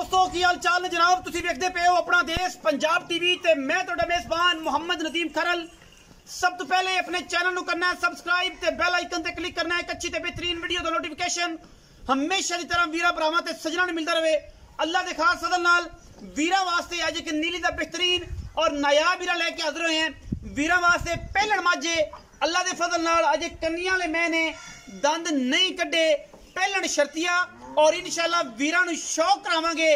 दोस्तों की हाल चाल ने जनाब तुसी देखते पे हो अपना देश पंजाब टीवी ते मैं तुहाडा मेजबान मोहम्मद नदीम खरल। सब तो पहले अपने चैनल नु करना है सब्सक्राइब ते बेल आइकन ते क्लिक करना है एक अच्छी ते बेहतरीन वीडियो दा नोटिफिकेशन हमेशा की तरह वीरा भरावां ते सजना ने मिलता रहे। अल्लाह दे खास फजल नाल वीरा वास्ते अज एक नीली दा बेहतरीन और नायाब वीरा लेके हाजिर हुए हैं। वीरा वास्ते पहलण माजे अल्लाह दे फजल नाल अज कन्नियां ले मैंने दंद नहीं कड्डे पहलण शर्तिया और इंशाल्लाह वीरा नु शौक करावांगे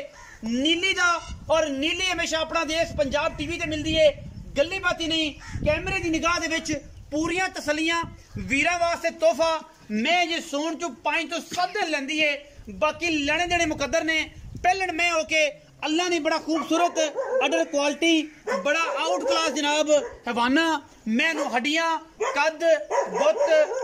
नीली दा। और नीली हमेशा अपना देश पंजाब टीवी ते मिलदी है, गल्ली बाती नहीं कैमरे दी निगाह दे विच पूरियां तसलियां वीरा वास्ते तोहफा मैं जे सोन चो 5 तो 7 दिन लैंदी है। बाकी लेने देने मुकद्दर ने पहलण मैं होके अल्लाह ने बड़ा खूबसूरत अडर क्वालिटी बड़ा आउट क्लास जनाब हवाना मैनू हड्डियां कद बुत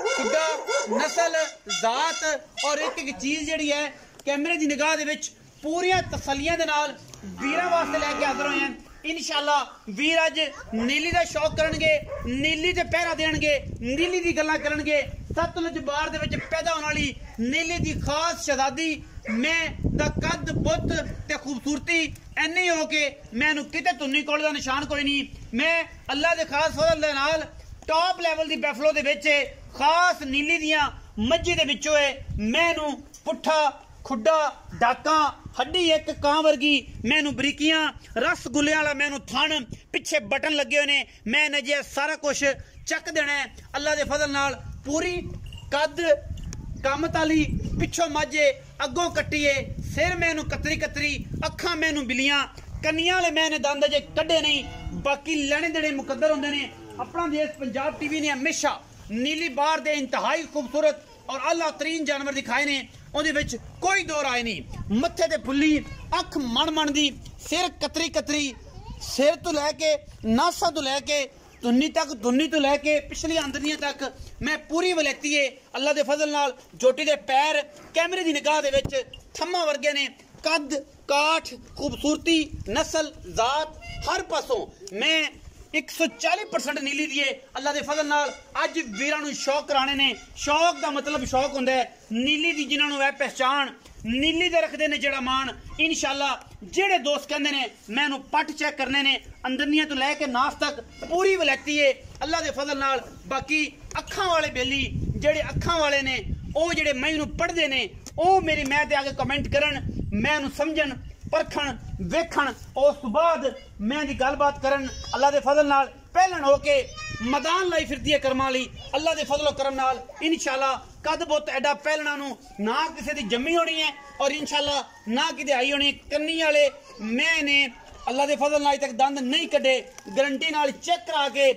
खुदा नस्ल जात और एक एक चीज जिहड़ी है कैमरे की निगाह दे विच पूरियां तसलियां दे नाल वीरा वास्ते लैके हाजिर होए हैं। इंशाल्लाह वीर अज नीली का शौक करनगे, नीली ते पहरा देणगे, नीली दी गल्लां करनगे। सतलुज बार दे विच पैदा होने वाली नीली दी खास शहजादी मैं दा कद बुत ते खूबसूरती एनी हो के मैनू किते तुन्नी कोल दा निशान कोई नहीं। मैं अल्लाह दे खास फजल दे नाल टॉप लेवल दी बैफलो दे विच खास नीली दियां मज्जी दे विचों मैनू पुट्ठा खुड्डा डाका हड्डी एक कां वर्गी मैनू बरीकियां रसगुल्ले वाला मैनू थन पिछे बटन लगे हुए ने मैं नजे सारा कुछ चक देना है अल्लाह दे फजल नाल। पूरी कद कम ताली पिछों माजे अगों कट्टिए सिर मैनू कतरी कतरी अखा मैनू बिलियां कन्नियां वाले मैंने दंद अजे कड्डे नहीं। बाकी लेने देने मुकद्दर होंदे ने। अपना देश पंजाब टीवी ने हमेशा नीली बार दे इंतहाई खूबसूरत और अल्लाह तरीन जानवर दिखाए ने, उहदे विच कोई दो राय नहीं। मत्थे ते फुल्ली अख मण मण दी सिर कतरी कतरी सिर तो लैके नासा तो लैके तुन्नी तक तुन्नी तो लैके पिछली आंदनियां तक मैं पूरी वलैती है अल्लाह दे फजल नाल। जोटी दे पैर कैमरे दी निगाह दे विच थम्मा वर्गे ने, कद काठ खूबसूरती नस्ल जात हर पासों मैं 140% नीली दिए अल्लाह दे फजल नाल। अज वीरां नू शौक कराने ने। शौक दा मतलब शौक हुंदा है नीली दी जिन्हां नू है पहचान नीली दे रखदे ने जेड़ा मान। इंशाल्लाह जेड़े दोस्त कहंदे ने मैनू पट चेक करने ने अंदरनियां तो लैके नास तक पूरी वलैती है अल्लाह दे फजल नाल। बाकी अखां वाले बेली जेड़े अखां वाले ने ओ जेड़े मैनू पढ़दे ने ओ मेरी मैं ते आगे कमेंट करन मैनू समझन परखण वेखण उस बाद मैं दी गलबात करन अल्लाह दे फजल नाल। पहलण होके मैदान लाई फिरदी है करमां लई अल्लाह दे फजलो करम नाल। इंशाल्लाह कद बुत एडा पहलणा नू ना किसी दी जम्मी होनी है और इंशाल्लाह ना किते आई होनी। कन्नी वाले मैंने अल्लाह दे फजल नाल तक दंद नहीं कड्डे गारंटी नाल चेक करा के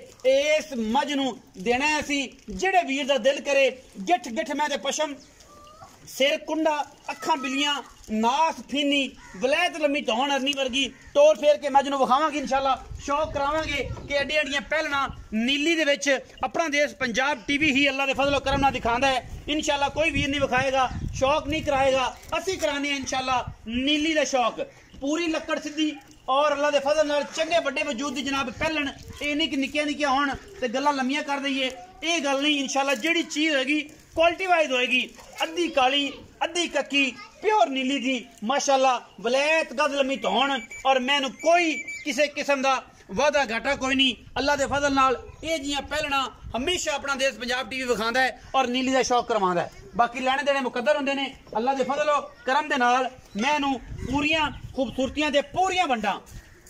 इस मझ नू देना है असी। जेड़े वीर दा दिल करे गिठ गिठ मैं ते पशम सिर कुंडा अखा बिलियां नास फीनी वलैत लम्मी धौन अरनी वर्गी तोड़ फेर के मज नू विखावांगे। इंशाल्लाह शौक करावांगे कि एडी एडियां पहलना नीली दे विच अपना देश पंजाब टीवी ही अल्लाह दे फजलो करम नाल दिखांदा है। इंशाल्लाह कोई वीर नहीं विखाएगा शौक नहीं कराएगा असी कराने इंशाल्लाह नीली दा शौक। पूरी लक्कड़ सीधी और अल्लाह दे फजल नाल चंगे बड़े वजूद दी जनाब पहलन ये नहीं कि निक्कियां निक्कियां होण ते गल्लां लम्मियां कर दईए ये गल नहीं। इंशाल्लाह जेड़ी चीज होएगी क्वालिटी वाइज होएगी अद्धी काली अद्धी कक्की प्योर नीली थी माशाल्लाह वलैत गद लम्मी धौन और मैनू कोई किसी किस्म का वादा घाटा कोई नहीं अल्लाह दे फजल नाल। ये जियां पहलना हमेशा अपना देश पंजाब टीवी विखांदा है और नीली का शौक करवांदा है। बाकी लेने देने मुकद्दर होंदे ने अल्लाह दे फजलो करम दे नाल। मैनू पूरियां खूबसूरतियां दे पूरियां वंडां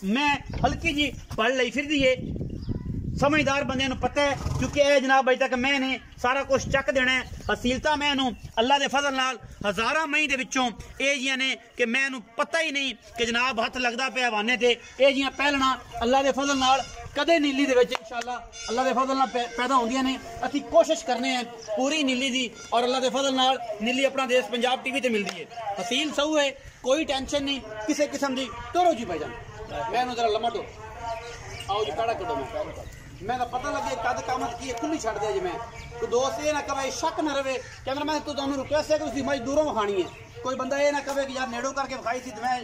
मैं हल्की जी पढ़ लई फिरदी है समझदार बंदे नू पता है क्योंकि यह जनाब अज तक मैंने सारा कुछ चक देना है। हसीलता मैनू अल्लाह दे फजल नाल हज़ारां मई दे विचों ये जियां ने कि मैनू पता ही नहीं कि जनाब हथ लगदा पे हवाने ते ये जियां पहलना अल्लाह दे फजल नाल कदे नीली दे विच इंशाल्लाह अल्लाह दे फजल नाल पैदा होंदियां ने। असी कोशिश करने हैं पूरी नीली दी और अल्लाह दे फजल नाल नीली अपना देश पंजाब टीवी ते मिलदी है। हसील सहू है कोई टेंशन नहीं किसी किस्म की। तोरो जी भाईजान मैनू जरा लम्मा तो आओ जी काड़ा करो मैं तो पता लगे कद कामत की खुली छड़ दे जी मैं तो दोस्त ये ना कहे शक न रहे कैमरा मैं तो तुहानू रिक्वेस्ट है कि तुसीं मजदूरों विखानी है। कोई बंदा ये ना कहे कि यार नेड़ों करके विखाई सी मैं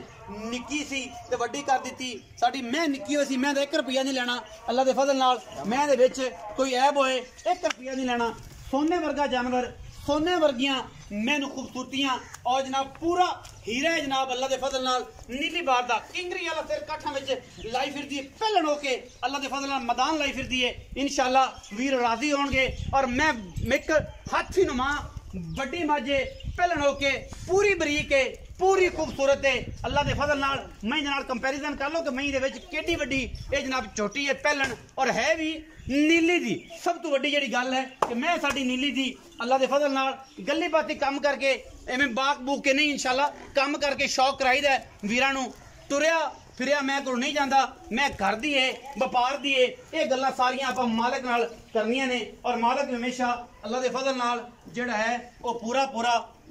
निक्की सी ते वड्डी कर दी साडी मैं निक्की होई सी मैं तो 1 रुपया नहीं लेना अल्लाह दे फजल नाल। मैं दे विच कोई ऐब होए 1 रुपया नहीं लेना। सोने वर्गा जानवर सोने वर्गियां मैनू खूबसूरतियां और जनाब पूरा हीरा है जनाब अल्लाह के फजल नाल नीली बार दा किंगरी वाला सिर काठा विच लाई फिरदी है पहलन होके अल्लाह के फजल नाल मैदान लाई फिरदी है इंशाअल्लाह वीर राजी होंगे और मैं एक हाथी नुमा बड़ी माजे पहलन होके पूरी बरीक है पूरी खूबसूरत है अल्लाह के फजल नाल मई दे नाल कंपैरिजन कर लो कि मई दे विच केडी वड्डी ये जनाब छोटी है पहलन और है भी नीली दी सब तो वड्डी जेड़ी गल है कि मैं साडी नीली दी अल्लाह के फजल नाल गल्ली बाती काम करके एवें बाग बूक के नहीं इंशाअल्लाह काम करके शौक कराईदा है वीरां नूं तुरिया फिरिया मैं कोल नहीं जाता मैं घर दी है व्यापार दी है ये गल्लां सारियां आपां मालिक नाल करनियां ने और मालिक हमेशा अल्लाह के फजल नाल जेड़ा है वो पूरा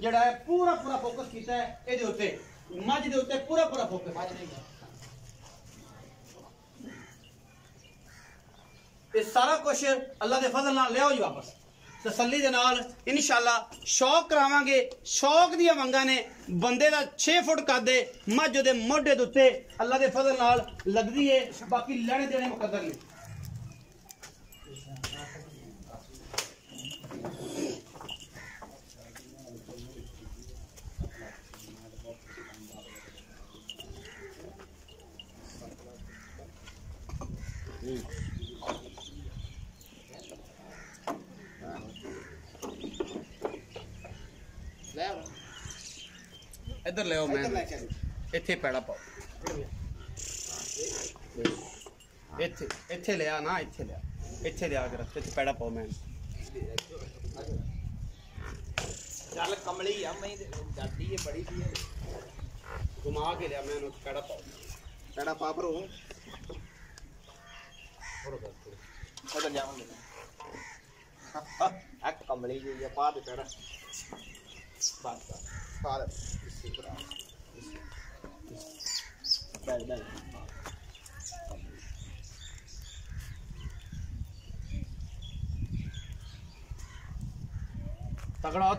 जेड़ा है पूरा फोकस कीता है ਇਹਦੇ ਉੱਤੇ ਮੱਝ ਦੇ ਉੱਤੇ पूरा फोकस ये सारा कुछ अल्लाह के फजल नाल लियाओ जी वापस तसल्ली दे नाल इंशाअल्लाह शौक करावांगे शौक दी वंगा ने बंदे दा 6 फुट कद मझ दे मोढे दे उत्ते अल्लाह के फजल नाल लगदी है बाकी लेने देने मुकद्दर ने इधर ले आओ मैं इत्थे पैड़ा पाओ इत्थे ले आ ना इत्थे ले आ के इत्थे पैड़ा पाओ मैं चल कमली आ मैं जाती है बड़ी दी है घुमा के लिया मैं पैड़ा पा पर उधर जाऊंगे एक कमली जी ये पा दे पैड़ा बात पा दे बैठ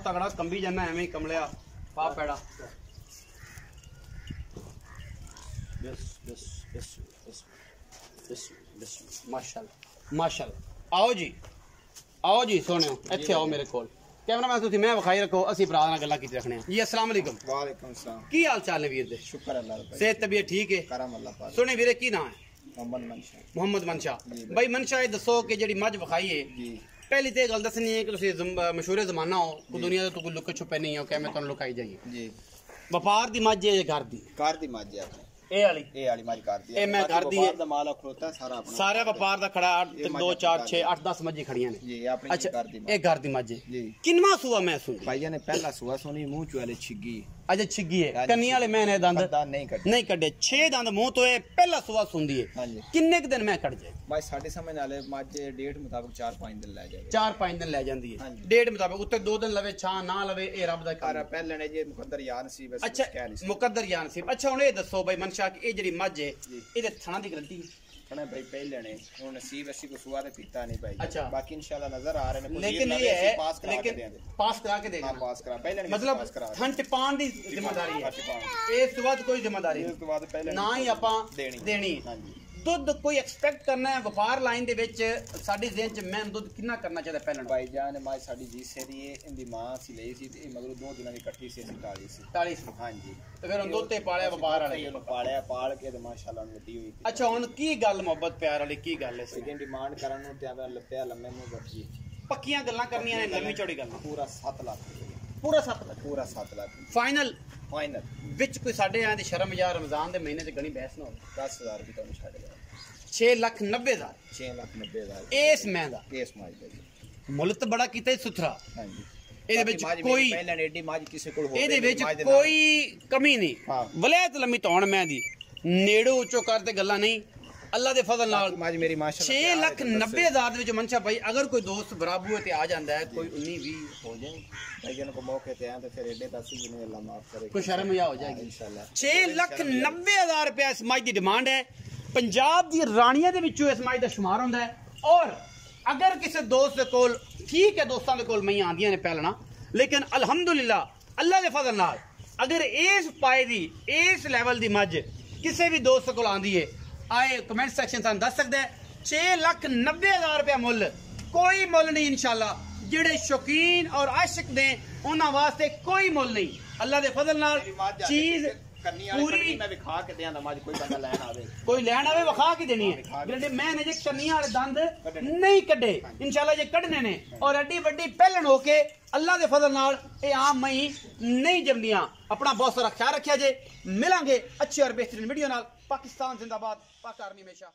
तगड़ा कंबी जाना एवं ही कमलिया पा पैड़ा माशाअल्लाह आओ जी सोने इत्थे आओ मेरे कोल कैमरामैन तुसीं मैं विखाई रखो असीं भरा नाल गल्लां कीती रखने जी अस्सलाम वालेकुम वालेकुम सलाम की हाल चाल है वीर दे शुक्र अल्लाह दा सेहत तबीयत ठीक है करम अल्लाह पाक सोने वीरे की नाम है मोहम्मद मनशा भाई मनशा ये दसो कि जेड़ी मझ विखाई है जी पहली तो गल दसनी है कि तुसीं मशहूर जमाना हो कोई दुनिया तो कोई लुके छुपे नहीं हो कि मैं तुहानूं लुकाई जाइए जी व्यापार दी मझ है घर दी मझ है अपनी ए वाली मझ कर दी ए मैं कर दी है दा माल खलोता सारा अपना सारा व्यापार दा खड़ा 2 4 6 8 10 मझी खड़ियां ने जी अपनी अच्छा कर दी ए घर दी मझ जी किनवा सुआ मैं सुन भाईया ने पहला सुआ सुनी मुंह च वाले छिगी अच्छा छिगी है कन्नी वाले मैंने दंद नहीं कटे 6 दंद मुंह तो है पहला सुआ सुंदी है हां जी किन्ने दिन मैं कट जाए भाई साडे समय नाले मझ डेट मुताबिक 4-5 दिन ले जाए 4-5 दिन ले जांदी है डेट मुताबिक उत्ते 2 दिन लवे छां ना लवे ए रब दा कर पहले ने जे मुकद्दर यार नसीब अच्छा मुकद्दर यार नसीब अच्छा हुन ए दसो भाई मनशा कि ए जेडी मझ है ਇਹਦੇ ਥਣਾ ਦੀ ਗਰੰਟੀ ਕਹਣਾ ਭਾਈ ਪਹਿਲੇ ਨੇ ਹੁਣ ਨਸੀਬ ਅਸੀਂ ਕੋ ਸੁਆ ਤੇ ਪੀਤਾ ਨਹੀਂ ਭਾਈ अच्छा ਬਾਕੀ इंशाल्लाह नजर आ रहे ने लेकिन ये है लेकिन पास करा के देगा हां पास करा पहले ने मतलब थन टिपाण दी जिम्मेदारी है इस तो बाद कोई जिम्मेदारी इस तो बाद पहले ना ही आपा देनी हां जी दुध कोई एक्सपेक्ट करना है व्यापार लाइन दे विच साडी ज़हन च मैं दुध कितना करना चाहिए पहले भाई जान मां साडी जी से दी इंदी मां सी ਲਈ ਸੀ ਤੇ ਮਗਰ 2 ਦਿਨਾਂ ਦੀ ਇਕੱਠੀ ਸੀ ਅਸੀਂ ਤਾਲੀ ਸੀ 40 हां जी ਤੇ ਫਿਰ ਦੁੱਧ ਤੇ ਪਾਲਿਆ ਵਪਾਰ ਵਾਲੇ ਇਹਨੂੰ ਪਾਲਿਆ ਪਾਲ ਕੇ ਤੇ ਮਾਸ਼ਾਅੱਲਾ ਵੱਡੀ ਹੋਈ ਅੱਛਾ ਹੁਣ ਕੀ ਗੱਲ ਮੁਹੱਬਤ ਪਿਆਰ ਵਾਲੀ ਕੀ ਗੱਲ ਹੈ ਸੈਕਿੰਡ ਡਿਮਾਂਡ ਕਰਨ ਨੂੰ ਤੇ ਆਵੇ ਲੱਪਿਆ ਲੰਮੇ ਨੂੰ ਬੱਚੀ ਪੱਕੀਆਂ ਗੱਲਾਂ ਕਰਨੀਆਂ ਨੇ ਲੰਮੀ ਚੌੜੀ ਗੱਲਾਂ ਪੂਰਾ 7 ਲੱਖ ਪੂਰਾ 7 ਲੱਖ ਪੂਰਾ 7 ਲੱਖ ਫਾਈਨਲ ਵਿੱਚ ਕੋਈ ਸਾਡੇ ਆਂ ਦੀ ਸ਼ਰਮ ਜਾਂ ਰਮਜ਼ਾਨ ਦੇ ਮਹੀਨੇ ਚ ਗਣੀ ਬਹਿਸ ਨਾ ਹੋਵੇ 10000 ਵੀ ਤੁਹਾਨੂੰ ਛੱਡ ਗਿਆ 6,90,000 6,90,000 ਇਸ ਮੈਂ ਦਾ ਇਸ ਮਾਜ ਦਾ ਮੁੱਲ ਤਾਂ ਬੜਾ ਕੀਤਾ ਸੁਥਰਾ ਹਾਂਜੀ ਇਹਦੇ ਵਿੱਚ ਕੋਈ ਪਹਿਲਾਂ ਐਡੀ ਮਾਜ ਕਿਸੇ ਕੋਲ ਹੋਵੇ ਇਹਦੇ ਵਿੱਚ ਕੋਈ ਕਮੀ ਨਹੀਂ ਹਾਂ ਵਲੈਤ ਲੰਮੀ ਧੌਣ ਮੈਂ ਦੀ ਨੇੜੋ ਉੱਚੋ ਕਰਦੇ ਗੱਲਾਂ ਨਹੀਂ ਅੱਲਾ ਦੇ ਫਜ਼ਲ ਨਾਲ ਮਾਜ ਮੇਰੀ ਮਾਸ਼ਾਅੱਲਾ 6,90,000 ਦੇ ਵਿੱਚ ਮਨਸ਼ਾ ਭਾਈ ਅਗਰ ਕੋਈ ਦੋਸਤ ਬਰਾਬੂ ਤੇ ਆ ਜਾਂਦਾ ਹੈ ਕੋਈ 19-20 ਹੋ ਜਾਏ ਭਾਈ ਜਨ ਕੋ ਮੌਕੇ ਤੇ ਆਏ ਤਾਂ ਫਿਰ ਐਡੇ ਤਾਂ ਸੀ ਜਿਹਨੂੰ ਅੱਲਾ ਮਾਫ ਕਰੇ ਕੋਈ ਸ਼ਰਮ ਆ ਹੋ ਜਾਏਗੀ इंशाल्लाह 6,90,000 ਰੁਪਏ ਇਸ ਮਾਜ ਦੀ ਡਿਮਾਂਡ ਹੈ पंजाब दी रानियां दे विचों इस माई दा शुमार होंदा है और अगर किसी दोस्त दे कोल ठीक है दोस्तां दे कोल मई आंदियां ने पहलना लेकिन अल्हम्दुलिल्लाह अल्लाह दे फजल नाल अगर इस पाए दी इस लेवल दी मझ किसी भी दोस्त कोल आंदी है आए कमेंट सेक्शन सानू दस सकदा है 6,90,000 रुपया मुल कोई मुल नहीं इंशाल्लाह जेड़े शौकीन और आशिक ने उन्हां वास्ते कोई मुल नहीं। अल्लाह दे फजल नाल चीज पूरी मैं विखा के देंदा मज कोई बंदा लैन आवे, कोई लैन आवे वखा के देनी है। जेडे मैंने जे कन्नियां वाले दंद नहीं कड्डे इंशाल्लाह जे कड्डने ने और एडी बड़ी पहलन होके अल्लाह दे फजल नाल ए आम मई नहीं जमदियां। अपना बहुत सारा ख्याल रखिया जे। मिलांगे अच्छे और बेहतरीन वीडियो नाल। पाकिस्तान जिंदाबाद, पाक आर्मी हमेशा।